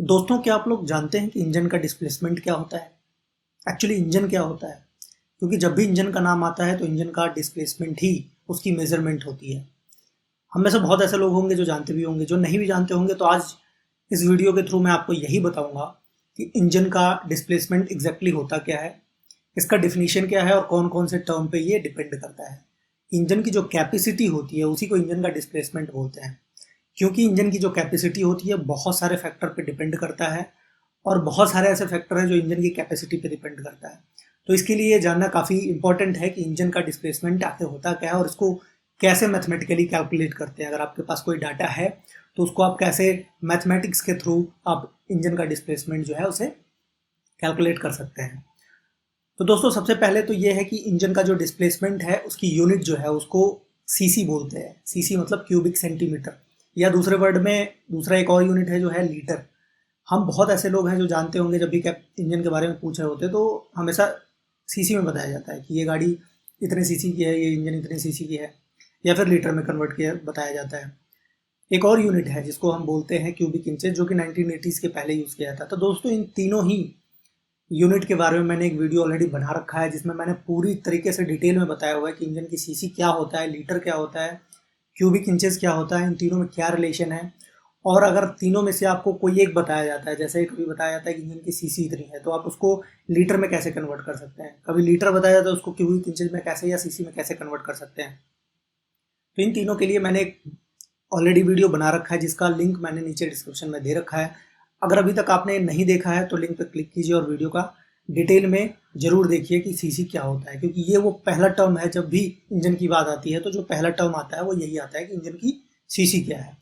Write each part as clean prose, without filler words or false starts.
दोस्तों, क्या आप लोग जानते हैं कि इंजन का डिस्प्लेसमेंट क्या होता है? एक्चुअली इंजन क्या होता है? क्योंकि जब भी इंजन का नाम आता है तो इंजन का डिस्प्लेसमेंट ही उसकी मेजरमेंट होती है। हम में से बहुत ऐसे लोग होंगे जो जानते भी होंगे, जो नहीं भी जानते होंगे। तो आज इस वीडियो के थ्रू मैं आपको यही बताऊंगा कि इंजन का डिस्प्लेसमेंट एग्जैक्टली होता क्या है, इसका डिफिनीशन क्या है और कौन कौन से टर्म पे ये डिपेंड करता है। इंजन की जो कैपेसिटी होती है उसी को इंजन का डिस्प्लेसमेंट बोलते हैं। क्योंकि इंजन की जो कैपेसिटी होती है बहुत सारे फैक्टर पे डिपेंड करता है और बहुत सारे ऐसे फैक्टर हैं जो इंजन की कैपेसिटी पे डिपेंड करता है। तो इसके लिए ये जानना काफ़ी इंपॉर्टेंट है कि इंजन का डिस्प्लेसमेंट आखिर होता क्या है और इसको कैसे मैथमेटिकली कैलकुलेट करते हैं। अगर आपके पास कोई डाटा है तो उसको आप कैसे मैथमेटिक्स के थ्रू आप इंजन का डिस्प्लेसमेंट जो है उसे कैलकुलेट कर सकते हैं। तो दोस्तों, सबसे पहले तो ये है कि इंजन का जो डिस्प्लेसमेंट है उसकी यूनिट जो है उसको सीसी बोलते हैं। सीसी मतलब क्यूबिक सेंटीमीटर, या दूसरे वर्ड में दूसरा एक और यूनिट है जो है लीटर। हम बहुत ऐसे लोग हैं जो जानते होंगे, जब भी कैप इंजन के बारे में पूछ रहे होते हैं तो हमेशा सीसी में बताया जाता है कि ये गाड़ी इतने सीसी की है, ये इंजन इतने सीसी की है, या फिर लीटर में कन्वर्ट किया बताया जाता है। एक और यूनिट है जिसको हम बोलते हैं क्यूबिक इंचेस, जो कि 1980s के पहले यूज़ किया था। तो दोस्तों, इन तीनों ही यूनिट के बारे में मैंने एक वीडियो ऑलरेडी बना रखा है जिसमें मैंने पूरी तरीके से डिटेल में बताया हुआ है कि इंजन की सीसी क्या होता है, लीटर क्या होता है, क्यूबिक इंचेस क्या होता है, इन तीनों में क्या रिलेशन है। और अगर तीनों में से आपको कोई एक बताया जाता है, जैसे कभी बताया जाता है कि इंजन की सीसी इतनी है, तो आप उसको लीटर में कैसे कन्वर्ट कर सकते हैं। कभी लीटर बताया जाता है, उसको क्यूबिक इंचेस में कैसे या सीसी में कैसे कन्वर्ट कर सकते हैं। तो इन तीनों के लिए मैंने एक ऑलरेडी वीडियो बना रखा है जिसका लिंक मैंने नीचे डिस्क्रिप्शन में दे रखा है। अगर अभी तक आपने नहीं देखा है तो लिंक पर क्लिक कीजिए और वीडियो का डिटेल में जरूर देखिए कि सीसी क्या होता है, क्योंकि ये वो पहला टर्म है। जब भी इंजन की बात आती है तो जो पहला टर्म आता है वो यही आता है कि इंजन की सीसी क्या है।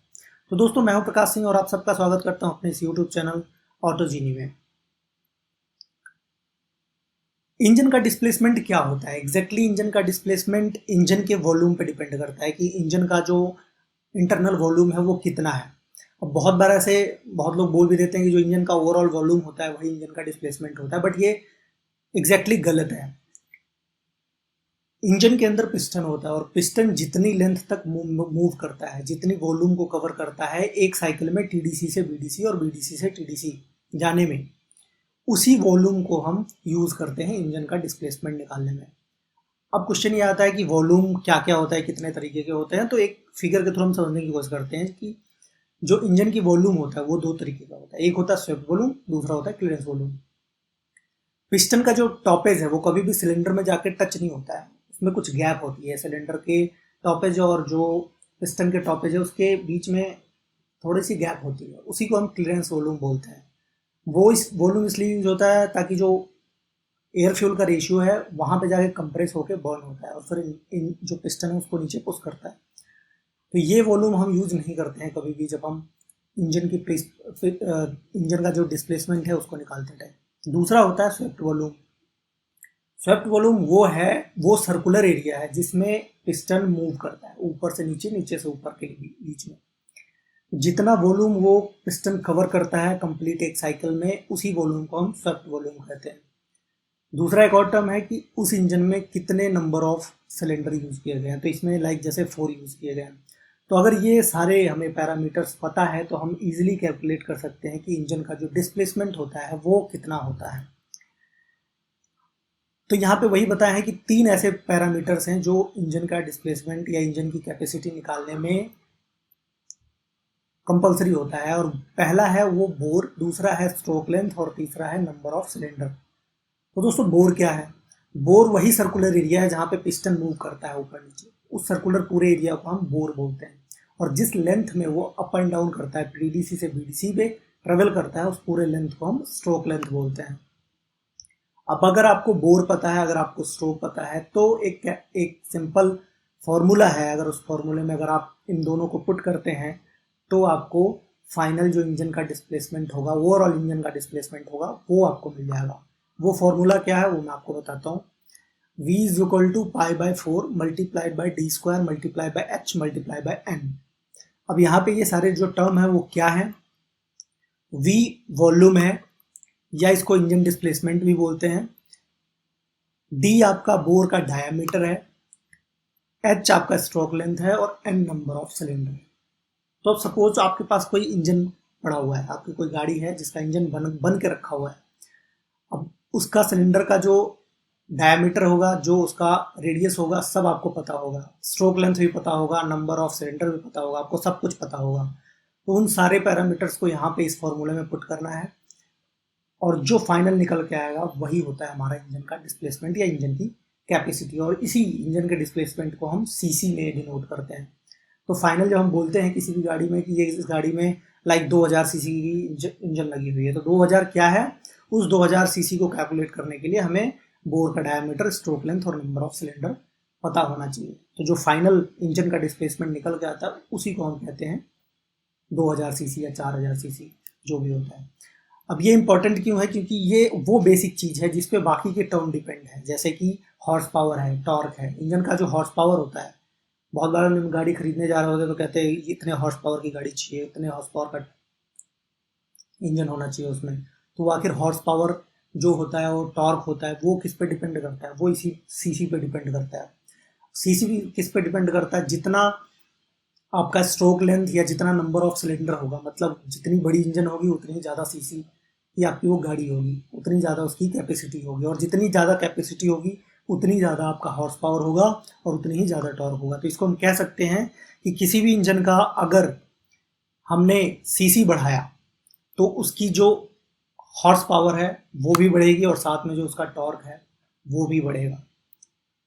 तो दोस्तों, मैं हूं प्रकाश सिंह और आप सबका स्वागत करता हूं अपने इस यूट्यूब चैनल ऑटोजीनी में। इंजन का डिस्प्लेसमेंट क्या होता है एग्जैक्टली? इंजन का डिस्प्लेसमेंट इंजन के वॉल्यूम पे डिपेंड करता है कि इंजन का जो इंटरनल वॉल्यूम है वो कितना है। अब बहुत बार ऐसे बहुत लोग बोल भी देते हैं कि जो इंजन का ओवरऑल वॉल्यूम होता है वही इंजन का डिस्प्लेसमेंट होता है, बट ये एग्जैक्टली गलत है। इंजन के अंदर पिस्टन होता है और पिस्टन जितनी लेंथ तक मूव करता है, जितनी वॉल्यूम को कवर करता है एक साइकिल में टीडीसी से बीडीसी और बीडीसी से टीडीसी जाने में, उसी वॉल्यूम को हम यूज करते हैं इंजन का डिस्प्लेसमेंट निकालने में। अब क्वेश्चन ये आता है कि वॉल्यूम क्या क्या होता है, कितने तरीके के होते हैं। तो एक फिगर के थ्रू हम समझने की कोशिश करते हैं कि जो इंजन की वॉल्यूम होता है वो दो तरीके का होता है। एक होता है स्वेप्ट वॉल्यूम, दूसरा होता है क्लीयरेंस वॉल्यूम। पिस्टन का जो टॉपेज है वो कभी भी सिलेंडर में जाके टच नहीं होता है, उसमें कुछ गैप होती है। सिलेंडर के टॉपेज और जो पिस्टन के टॉपेज है उसके बीच में थोड़ी सी गैप होती है, उसी को हम क्लीयरेंस वॉल्यूम बोलते हैं। वो इस वॉल्यूम इसलिए यूज होता है ताकि जो एयर फ्यूल का रेशियो है वहां पे जाके कंप्रेस होकर बर्न होता है और फिर इन जो पिस्टन है उसको नीचे पुश करता है। तो ये वॉल्यूम हम यूज नहीं करते हैं कभी भी जब हम इंजन की इंजन का जो डिस्प्लेसमेंट है उसको निकालते टाइम। दूसरा होता है स्वेप्ट वॉल्यूम। स्वेप्ट वॉल्यूम वो सर्कुलर एरिया है जिसमें पिस्टन मूव करता है ऊपर से नीचे, नीचे से ऊपर के बीच में। जितना वॉल्यूम वो पिस्टन कवर करता है कंप्लीट एक साइकिल में, उसी वॉल्यूम को हम स्वेप्ट वॉल्यूम कहते हैं। दूसरा एक और टर्म है कि उस इंजन में कितने नंबर ऑफ सिलेंडर यूज किए गए हैं। तो इसमें लाइक जैसे 4 यूज किए गए हैं। तो अगर ये सारे हमें पैरामीटर्स पता है तो हम इजीली कैलकुलेट कर सकते हैं कि इंजन का जो डिस्प्लेसमेंट होता है वो कितना होता है। तो यहाँ पे वही बताया है कि 3 ऐसे पैरामीटर्स हैं जो इंजन का डिस्प्लेसमेंट या इंजन की कैपेसिटी निकालने में कंपलसरी होता है। और पहला है वो बोर, दूसरा है स्ट्रोक लेंथ और तीसरा है नंबर ऑफ सिलेंडर। तो दोस्तों, बोर क्या है? बोर वही सर्कुलर एरिया है जहाँ पे पिस्टन मूव करता है ऊपर नीचे, उस सर्कुलर पूरे एरिया को हम बोर बोलते हैं। और जिस लेंथ में वो अप एंड डाउन करता है, बीडीसी से बीडीसी पे ट्रेवल करता है, उस पूरे लेंथ को हम स्ट्रोक लेंथ बोलते हैं। अब अगर आपको बोर पता है, अगर आपको स्ट्रोक पता है, तो एक सिंपल फॉर्मूला है। अगर उस फॉर्मूले में अगर आप इन दोनों को पुट करते हैं तो आपको फाइनल जो इंजन का डिस्प्लेसमेंट होगा, ओवरऑल इंजन का डिस्प्लेसमेंट होगा, वो आपको मिल जाएगा। वो फॉर्मूला क्या है वो मैं आपको बताता हूँ। V is equal to pi by 4 multiplied by D square multiply by H multiply by N. अब यहाँ पे ये सारे जो टर्म है वो क्या है? V वॉल्यूम है, या इसको इंजन डिस्प्लेसमेंट भी बोलते हैं। D आपका बोर का डायमीटर है, H आपका स्ट्रोक लेंथ है और N नंबर ऑफ सिलेंडर है। तो अब सपोज आपके पास कोई इंजन पड़ा हुआ है, आपकी कोई गाड़ी है जिसका इंजन बन के रखा हुआ है, अब उसका सिलेंडर का जो डायमीटर होगा, जो उसका रेडियस होगा, सब आपको पता होगा, स्ट्रोक लेंथ भी पता होगा, नंबर ऑफ सिलेंडर भी पता होगा, आपको सब कुछ पता होगा। तो उन सारे पैरामीटर्स को यहाँ पे इस फॉर्मूले में पुट करना है और जो फाइनल निकल के आएगा वही होता है हमारा इंजन का डिस्प्लेसमेंट या इंजन की कैपेसिटी। और इसी इंजन के डिस्प्लेसमेंट को हम सीसी में डिनोट करते हैं। तो फाइनल जब हम बोलते हैं किसी भी गाड़ी में कि ये इस गाड़ी में लाइक 2000 सीसी की इंजन लगी हुई है, तो 2000 क्या है, उस 2000 सीसी को कैलकुलेट करने के लिए हमें बोर का डायमीटर, स्ट्रोक लेंथ और नंबर ऑफ सिलेंडर पता होना चाहिए। तो जो फाइनल इंजन का डिस्प्लेसमेंट निकल के आता है उसी को हम कहते हैं 2000 सीसी या 4000 सीसी, जो भी होता है। अब ये इंपॉर्टेंट क्यों है, क्योंकि ये वो बेसिक चीज़ है जिस पे बाकी के टर्म डिपेंड है, जैसे कि हॉर्स पावर है, टॉर्क है। इंजन का जो हॉर्स पावर होता है, बहुत बार हम गाड़ी खरीदने जा रहे होते हैं तो कहते हैं इतने हॉर्स पावर की गाड़ी चाहिए, इतने हॉर्स पावर का इंजन होना चाहिए उसमें। तो आखिर हॉर्स पावर जो होता है, वो टॉर्क होता है, वो किस पे डिपेंड करता है, वो इसी सीसी पे डिपेंड करता है। सीसी भी किस पे डिपेंड करता है, जितना आपका स्ट्रोक लेंथ या जितना नंबर ऑफ सिलेंडर होगा, मतलब जितनी बड़ी इंजन होगी उतनी ही ज़्यादा सीसी की आपकी वो गाड़ी होगी, उतनी ज़्यादा उसकी कैपेसिटी होगी, और जितनी ज़्यादा कैपेसिटी होगी उतनी ज़्यादा आपका हॉर्स पावर होगा और उतनी ही ज़्यादा टॉर्क होगा। तो इसको हम कह सकते हैं कि किसी भी इंजन का अगर हमने सीसी बढ़ाया तो उसकी जो हॉर्स पावर है वो भी बढ़ेगी और साथ में जो उसका टॉर्क है वो भी बढ़ेगा।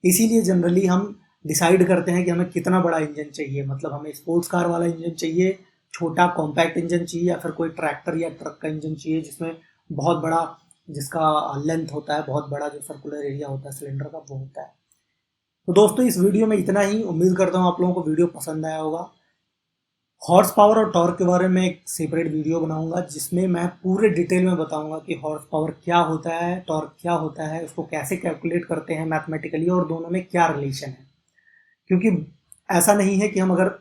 इसीलिए जनरली हम डिसाइड करते हैं कि हमें कितना बड़ा इंजन चाहिए, मतलब हमें स्पोर्ट्स कार वाला इंजन चाहिए, छोटा कॉम्पैक्ट इंजन चाहिए, या फिर कोई ट्रैक्टर या ट्रक का इंजन चाहिए जिसमें बहुत बड़ा, जिसका लेंथ होता है, बहुत बड़ा जो सर्कुलर एरिया होता है सिलेंडर का, वो होता है। तो दोस्तों इस वीडियो में इतना ही। उम्मीद करता हूँ आप लोगों को वीडियो पसंद आया होगा। हॉर्स पावर और टॉर्क के बारे में एक सेपरेट वीडियो बनाऊंगा जिसमें मैं पूरे डिटेल में बताऊंगा कि हॉर्स पावर क्या होता है, टॉर्क क्या होता है, उसको कैसे कैलकुलेट करते हैं मैथमेटिकली, और दोनों में क्या रिलेशन है। क्योंकि ऐसा नहीं है कि हम अगर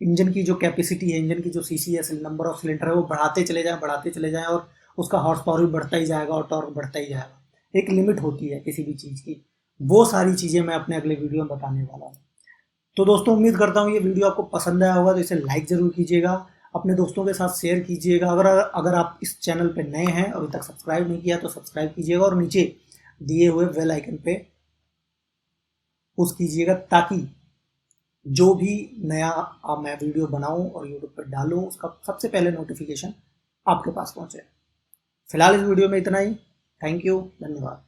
इंजन की जो कैपेसिटी है, इंजन की जो सीसी है, नंबर ऑफ सिलेंडर है, वो बढ़ाते चले जाएं और उसका हॉर्स पावर भी बढ़ता ही जाएगा और टॉर्क बढ़ता ही जाएगा। एक लिमिट होती है किसी भी चीज़ की। वो सारी चीज़ें मैं अपने अगले वीडियो में बताने वाला हूँ। तो दोस्तों उम्मीद करता हूँ ये वीडियो आपको पसंद आया होगा, तो इसे लाइक ज़रूर कीजिएगा, अपने दोस्तों के साथ शेयर कीजिएगा। अगर आप इस चैनल पे नए हैं, अभी तक सब्सक्राइब नहीं किया तो सब्सक्राइब कीजिएगा और नीचे दिए हुए बेल आइकन पे पुश कीजिएगा, ताकि जो भी नया मैं वीडियो बनाऊं और यूट्यूब पर डालूं उसका सबसे पहले नोटिफिकेशन आपके पास पहुंचे। फिलहाल इस वीडियो में इतना ही। थैंक यू, धन्यवाद।